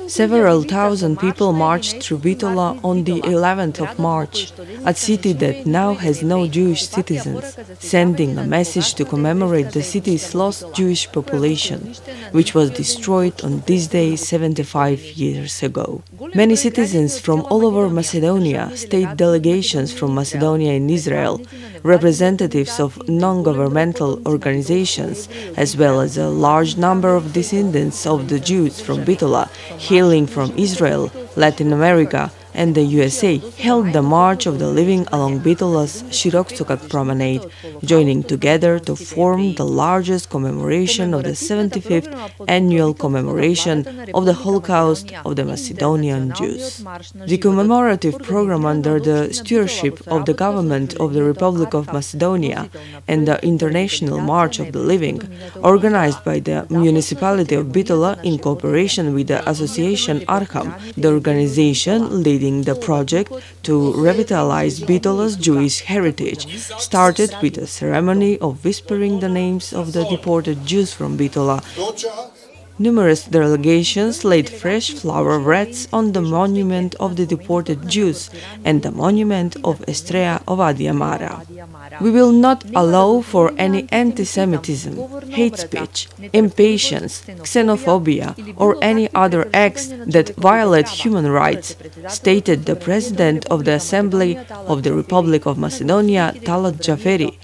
Several thousand people marched through Bitola on the 11th of March, a city that now has no Jewish citizens, sending a message to commemorate the city's lost Jewish population, which was destroyed on this day 75 years ago. Many citizens from all over Macedonia, state delegations from Macedonia and Israel, representatives of non-governmental organizations, as well as a large number of descendants of the Jews from Bitola, hailing from Israel, Latin America, and the USA, held the March of the Living along Bitola's Shiroktsokak promenade, joining together to form the largest commemoration of the 75th annual commemoration of the Holocaust of the Macedonian Jews. The commemorative program under the stewardship of the government of the Republic of Macedonia and the International March of the Living, organized by the municipality of Bitola in cooperation with the association ARHAM, the organization leading the project to revitalize Bitola's Jewish heritage, started with a ceremony of whispering the names of the deported Jews from Bitola. Numerous delegations laid fresh flower wreaths on the monument of the deported Jews and the monument of Estrella of Adiamara. We will not allow for any anti-Semitism, hate speech, impatience, xenophobia, or any other acts that violate human rights, stated the President of the Assembly of the Republic of Macedonia, Talat Jaferi,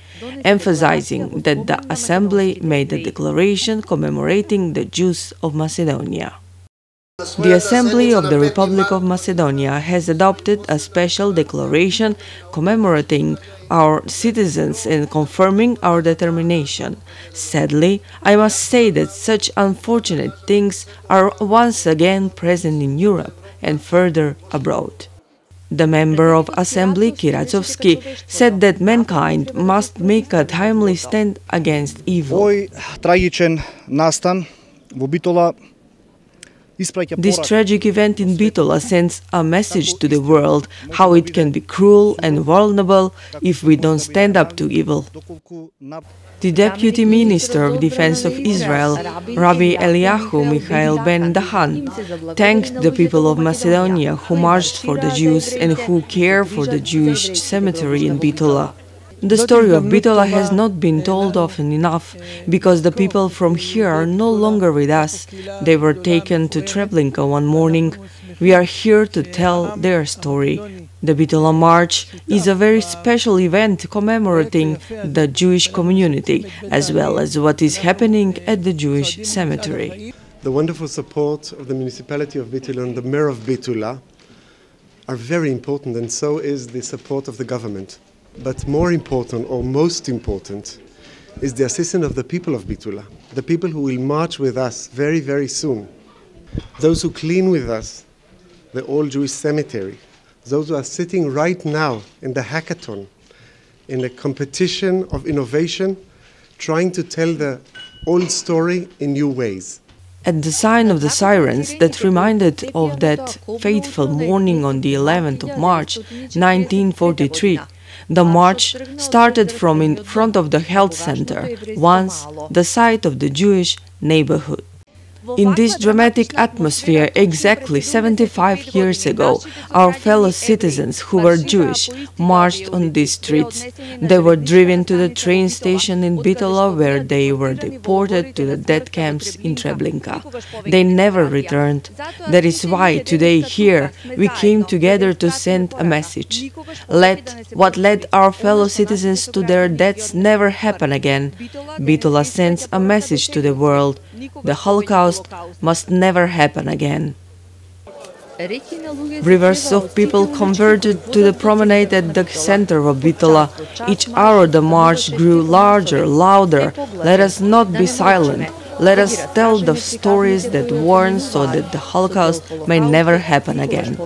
emphasizing that the Assembly made a declaration commemorating the Jews of Macedonia. The Assembly of the Republic of Macedonia has adopted a special declaration commemorating our citizens and confirming our determination. Sadly, I must say that such unfortunate things are once again present in Europe and further abroad. The member of Assembly, Kiracovsky, said that mankind must make a timely stand against evil. This tragic event in Bitola sends a message to the world how it can be cruel and vulnerable if we don't stand up to evil. The Deputy Minister of Defense of Israel, Rabbi Eliyahu Michael Ben Dahan, thanked the people of Macedonia who marched for the Jews and who care for the Jewish cemetery in Bitola. The story of Bitola has not been told often enough, because the people from here are no longer with us. They were taken to Treblinka one morning. We are here to tell their story. The Bitola March is a very special event commemorating the Jewish community, as well as what is happening at the Jewish cemetery. The wonderful support of the municipality of Bitola and the mayor of Bitola are very important, and so is the support of the government. But more important, or most important, is the assistance of the people of Bitola, the people who will march with us very, very soon, those who clean with us the old Jewish cemetery, those who are sitting right now in the hackathon, in a competition of innovation, trying to tell the old story in new ways. At the sign of the sirens that reminded of that fateful morning on the 11th of March, 1943, the march started from in front of the health center, once the site of the Jewish neighborhood. In this dramatic atmosphere, exactly 75 years ago, our fellow citizens who were Jewish marched on these streets. They were driven to the train station in Bitola, where they were deported to the death camps in Treblinka. They never returned. That is why today here we came together to send a message. Let what led our fellow citizens to their deaths never happen again. Bitola sends a message to the world. The Holocaust must never happen again. Rivers of people converged to the promenade at the center of Bitola. Each hour the march grew larger, louder. Let us not be silent. Let us tell the stories that warn so that the Holocaust may never happen again.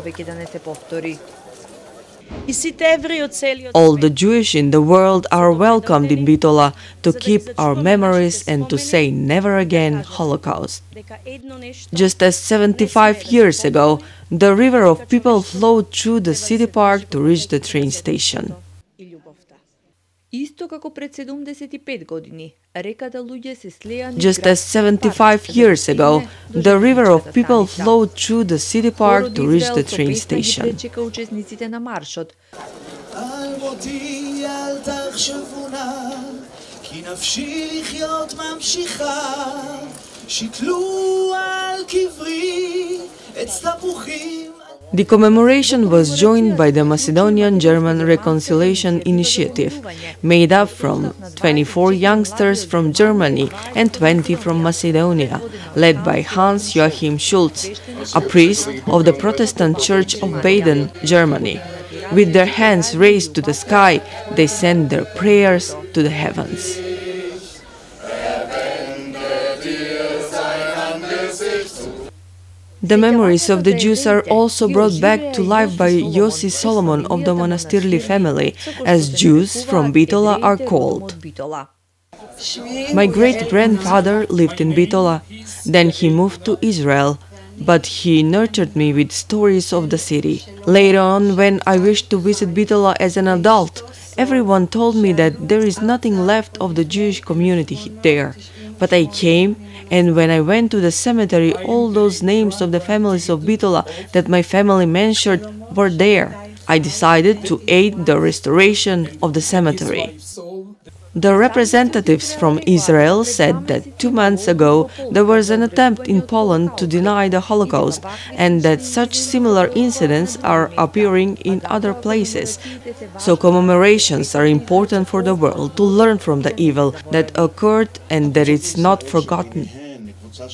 All the Jewish in the world are welcomed in Bitola to keep our memories and to say never again Holocaust. Just as 75 years ago, the river of people flowed through the city park to reach the train station. Just as 75 years ago, the river of people flowed through the city park to reach the train station. The commemoration was joined by the Macedonian-German Reconciliation Initiative, made up from 24 youngsters from Germany and 20 from Macedonia, led by Hans Joachim Schulz, a priest of the Protestant Church of Baden, Germany. With their hands raised to the sky, they sent their prayers to the heavens. The memories of the Jews are also brought back to life by Yossi Solomon of the Monastirli family, as Jews from Bitola are called. My great-grandfather lived in Bitola. Then he moved to Israel, but he nurtured me with stories of the city. Later on, when I wished to visit Bitola as an adult, everyone told me that there is nothing left of the Jewish community there. But I came, and when I went to the cemetery, all those names of the families of Bitola that my family mentioned were there. I decided to aid the restoration of the cemetery. The representatives from Israel said that 2 months ago there was an attempt in Poland to deny the Holocaust, and that such similar incidents are appearing in other places. So commemorations are important for the world to learn from the evil that occurred and that it's not forgotten.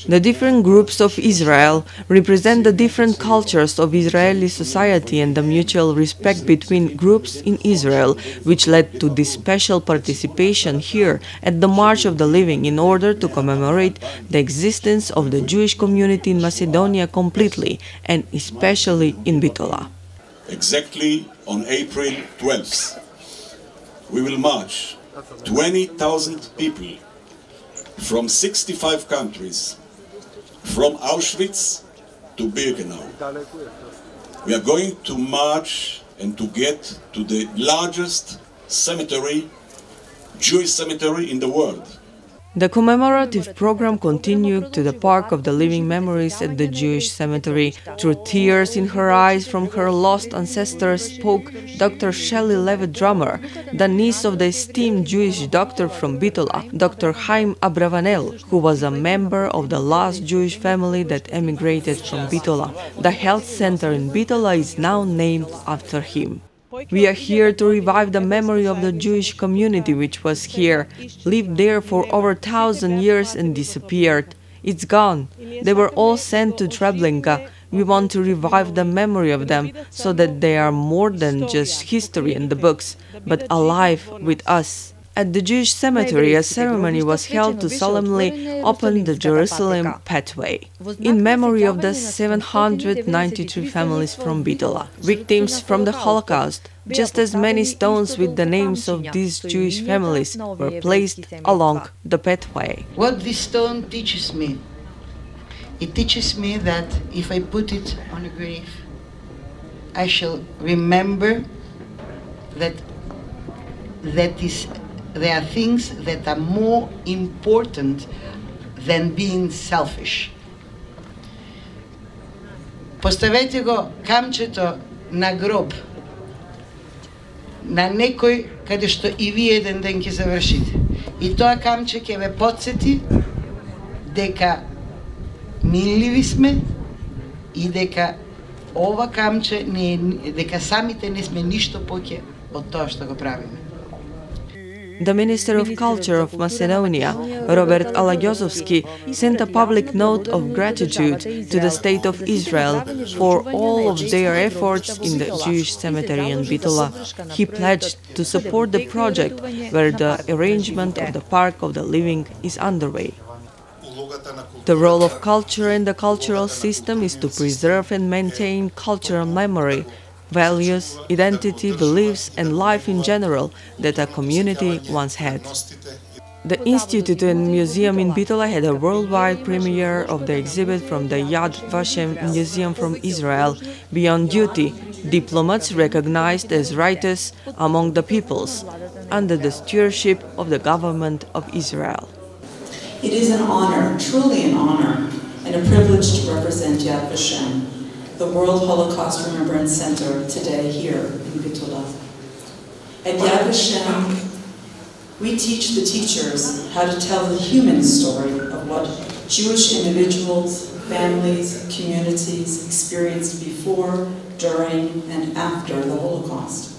The different groups of Israel represent the different cultures of Israeli society and the mutual respect between groups in Israel, which led to this special participation here at the March of the Living in order to commemorate the existence of the Jewish community in Macedonia completely, and especially in Bitola. Exactly on April 12th, we will march 20,000 people from 65 countries, from Auschwitz to Birkenau. We are going to march and to get to the largest cemetery, Jewish cemetery in the world. The commemorative program continued to the Park of the Living Memories at the Jewish cemetery. Through tears in her eyes from her lost ancestors spoke Dr. Shelley Levitt Drummer, the niece of the esteemed Jewish doctor from Bitola, Dr. Chaim Abravanel, who was a member of the last Jewish family that emigrated from Bitola. The health center in Bitola is now named after him. We are here to revive the memory of the Jewish community which was here, lived there for over 1,000 years and disappeared. It's gone. They were all sent to Treblinka. We want to revive the memory of them so that they are more than just history in the books, but alive with us. At the Jewish cemetery, a ceremony was held to solemnly open the Jerusalem pathway, in memory of the 793 families from Bitola, victims from the Holocaust. Just as many stones with the names of these Jewish families were placed along the pathway. What this stone teaches me? It teaches me that if I put it on a grave, I shall remember that there are things that are more important than being selfish. Поставете го камчето на гроб на некој каде што и вие еден ден ќе завршите. И тоа камче ќе ве потсети дека милливи сме и дека ова камче дека самите не сме ништо поќе од тоа што го правиме. The Minister of Culture of Macedonia, Robert Alagiosovski, sent a public note of gratitude to the State of Israel for all of their efforts in the Jewish cemetery in Bitola. He pledged to support the project where the arrangement of the Park of the Living is underway. The role of culture and the cultural system is to preserve and maintain cultural memory, values, identity, beliefs, and life in general that a community once had. The Institute and Museum in Bitola had a worldwide premiere of the exhibit from the Yad Vashem Museum from Israel, Beyond Duty, Diplomats Recognized as Writers Among the Peoples. under the stewardship of the government of Israel. It is an honor, truly an honor, and a privilege to represent Yad Vashem, the World Holocaust Remembrance Center, today here in Bitola. At Yad Vashem, we teach the teachers how to tell the human story of what Jewish individuals, families, communities experienced before, during, and after the Holocaust.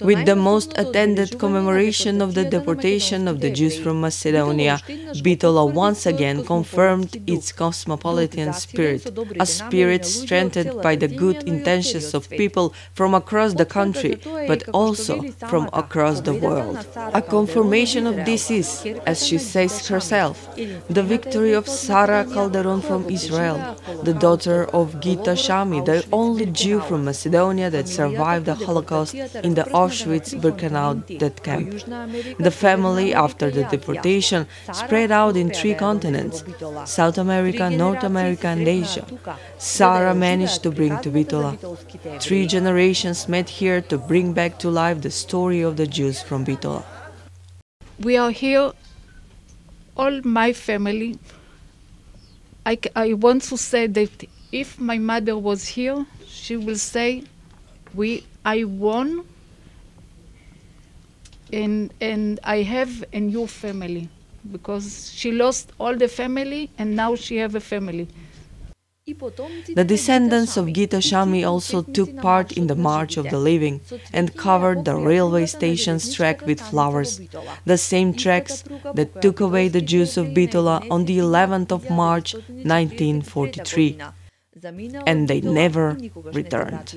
With the most attended commemoration of the deportation of the Jews from Macedonia, Bitola once again confirmed its cosmopolitan spirit, a spirit strengthened by the good intentions of people from across the country, but also from across the world. A confirmation of this is, as she says herself, the victory of Sarah Calderon from Israel, the daughter of Gita Shami, the only Jew from Macedonia that survived the Holocaust in the Auschwitz-Birkenau death camp. The family, after the deportation, spread out in 3 continents: South America, North America, and Asia. Sarah managed to bring to Bitola. 3 generations met here to bring back to life the story of the Jews from Bitola. We are here, all my family. I want to say that if my mother was here, she will say, I won, and I have a new family, because she lost all the family and now she have a family. The descendants of Gita Shami also took part in the March of the Living and covered the railway station's track with flowers, the same tracks that took away the Jews of Bitola on the 11th of March 1943, and they never returned.